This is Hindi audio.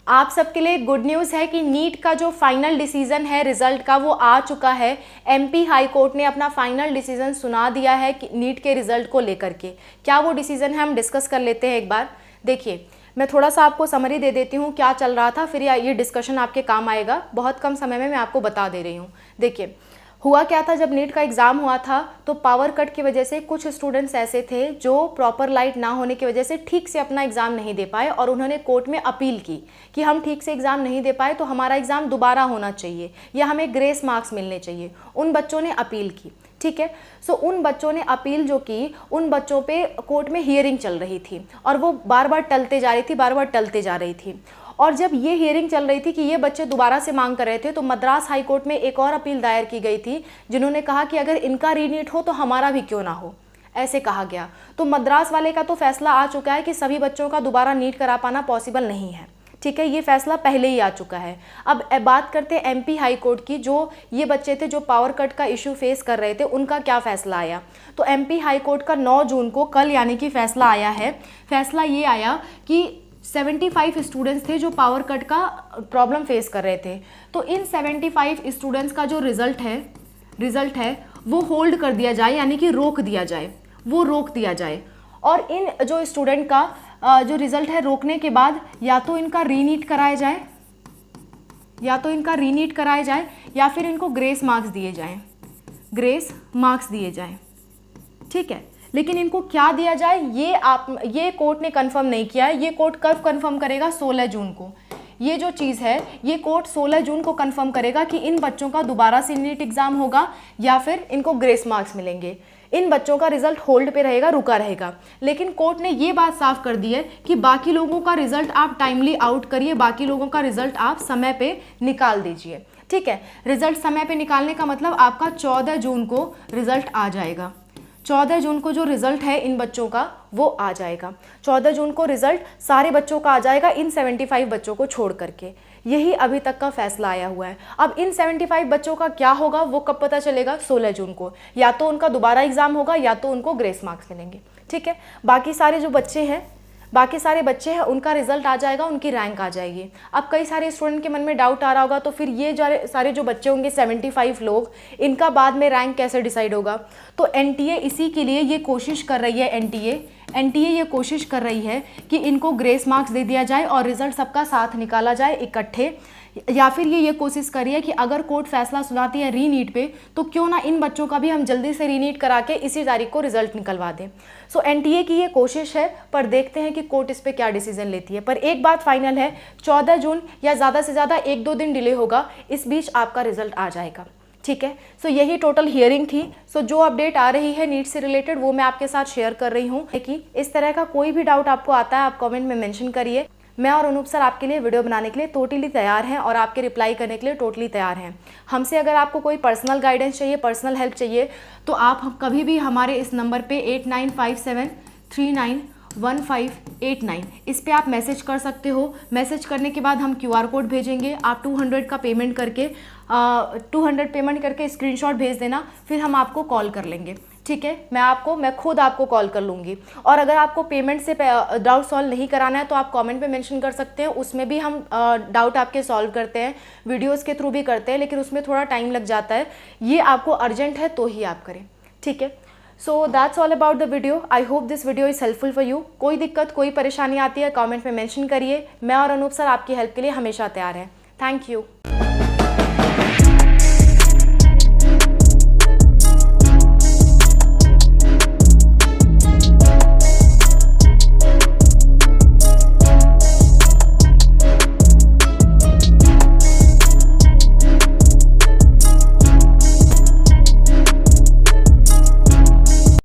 आप सबके लिए गुड न्यूज़ है कि नीट का जो फाइनल डिसीजन है रिजल्ट का वो आ चुका है। एमपी हाई कोर्ट ने अपना फाइनल डिसीजन सुना दिया है कि नीट के रिजल्ट को लेकर के क्या वो डिसीजन है, हम डिस्कस कर लेते हैं एक बार। देखिए, मैं थोड़ा सा आपको समरी दे देती हूँ क्या चल रहा था, फिर ये डिस्कशन आपके काम आएगा। बहुत कम समय में मैं आपको बता दे रही हूँ। देखिए, हुआ क्या था, जब नीट का एग्ज़ाम हुआ था तो पावर कट की वजह से कुछ स्टूडेंट्स ऐसे थे जो प्रॉपर लाइट ना होने की वजह से ठीक से अपना एग्ज़ाम नहीं दे पाए और उन्होंने कोर्ट में अपील की कि हम ठीक से एग्ज़ाम नहीं दे पाए तो हमारा एग्ज़ाम दोबारा होना चाहिए या हमें ग्रेस मार्क्स मिलने चाहिए। उन बच्चों ने अपील की, ठीक है। सो उन बच्चों ने अपील जो की, उन बच्चों पे कोर्ट में हियरिंग चल रही थी और वो बार बार टलते जा रही थी। और जब ये हियरिंग चल रही थी कि ये बच्चे दोबारा से मांग कर रहे थे तो मद्रास हाई कोर्ट में एक और अपील दायर की गई थी, जिन्होंने कहा कि अगर इनका रीनीट हो तो हमारा भी क्यों ना हो, ऐसे कहा गया। तो मद्रास वाले का तो फैसला आ चुका है कि सभी बच्चों का दोबारा नीट करा पाना पॉसिबल नहीं है, ठीक है। ये फैसला पहले ही आ चुका है। अब बात करते हैं एमपी हाई कोर्ट की। जो ये बच्चे थे जो पावर कट का इशू फेस कर रहे थे, उनका क्या फैसला आया। तो एमपी हाई कोर्ट का 9 जून को, कल यानी कि फैसला आया है। फैसला ये आया कि 75 स्टूडेंट्स थे जो पावर कट का प्रॉब्लम फेस कर रहे थे। तो इन 75 स्टूडेंट्स का जो रिजल्ट है वो होल्ड कर दिया जाए, यानी कि रोक दिया जाए। और इन जो स्टूडेंट का जो रिजल्ट है रोकने के बाद या तो इनका रीनीट कराया जाए या फिर इनको ग्रेस मार्क्स दिए जाएं, ठीक है। लेकिन इनको क्या दिया जाए ये कोर्ट ने कंफर्म नहीं किया है। ये कोर्ट कब कंफर्म करेगा, 16 जून को। ये जो चीज़ है ये कोर्ट 16 जून को कंफर्म करेगा कि इन बच्चों का दोबारा से नीट एग्जाम होगा या फिर इनको ग्रेस मार्क्स मिलेंगे। इन बच्चों का रिजल्ट होल्ड पे रहेगा, रुका रहेगा। लेकिन कोर्ट ने ये बात साफ कर दी है कि बाकी लोगों का रिजल्ट आप टाइमली आउट करिए, बाकी लोगों का रिजल्ट आप समय पे निकाल दीजिए, ठीक है। रिजल्ट समय पे निकालने का मतलब आपका 14 जून को रिजल्ट आ जाएगा। 14 जून को जो रिजल्ट है इन बच्चों का वो आ जाएगा। 14 जून को रिजल्ट सारे बच्चों का आ जाएगा, इन 75 बच्चों को छोड़ करके। यही अभी तक का फैसला आया हुआ है। अब इन 75 बच्चों का क्या होगा वो कब पता चलेगा, 16 जून को। या तो उनका दोबारा एग्जाम होगा या तो उनको ग्रेस मार्क्स मिलेंगे, ठीक है। बाकी सारे बच्चे हैं उनका रिजल्ट आ जाएगा, उनकी रैंक आ जाएगी। अब कई सारे स्टूडेंट के मन में डाउट आ रहा होगा, तो फिर ये सारे जो बच्चे होंगे 75 लोग, इनका बाद में रैंक कैसे डिसाइड होगा। तो एनटीए इसी के लिए ये कोशिश कर रही है, एनटीए ये कोशिश कर रही है कि इनको ग्रेस मार्क्स दे दिया जाए और रिजल्ट सबका साथ निकाला जाए इकट्ठे। या फिर ये कोशिश करिए है कि अगर कोर्ट फैसला सुनाती है रीनीट पे तो क्यों ना इन बच्चों का भी हम जल्दी से रीनीट करा के इसी तारीख को रिजल्ट निकलवा दें। सो एनटीए की ये कोशिश है, पर देखते हैं कि कोर्ट इस पे क्या डिसीजन लेती है। पर एक बात फाइनल है, 14 जून या ज़्यादा से ज़्यादा 1-2 दिन डिले होगा, इस बीच आपका रिजल्ट आ जाएगा, ठीक है। सो यही टोटल हियरिंग थी। सो जो अपडेट आ रही है नीट से रिलेटेड वो मैं आपके साथ शेयर कर रही हूँ। कि इस तरह का कोई भी डाउट आपको आता है आप कमेंट में मेंशन करिए। मैं और अनूप सर आपके लिए वीडियो बनाने के लिए टोटली तैयार हैं और आपके रिप्लाई करने के लिए टोटली तैयार हैं। हमसे अगर आपको कोई पर्सनल गाइडेंस चाहिए, पर्सनल हेल्प चाहिए, तो आप कभी भी हमारे इस नंबर पे 8957391589 इस पे आप मैसेज कर सकते हो। मैसेज करने के बाद हम QR कोड भेजेंगे, आप 200 का पेमेंट करके 200 पेमेंट करके स्क्रीनशॉट भेज देना, फिर हम आपको कॉल कर लेंगे, ठीक है। मैं खुद आपको कॉल कर लूँगी। और अगर आपको पेमेंट से डाउट सॉल्व नहीं कराना है तो आप कमेंट पे मेंशन कर सकते हैं, उसमें भी हम डाउट आपके सॉल्व करते हैं, वीडियोस के थ्रू भी करते हैं, लेकिन उसमें थोड़ा टाइम लग जाता है। ये आपको अर्जेंट है तो ही आप करें, ठीक है। So that's all about the video. I hope this video is helpful for you. कोई दिक्कत, कोई परेशानी आती है कॉमेंट में मेंशन करिए। मैं और अनूप सर आपकी हेल्प के लिए हमेशा तैयार हैं। Thank you.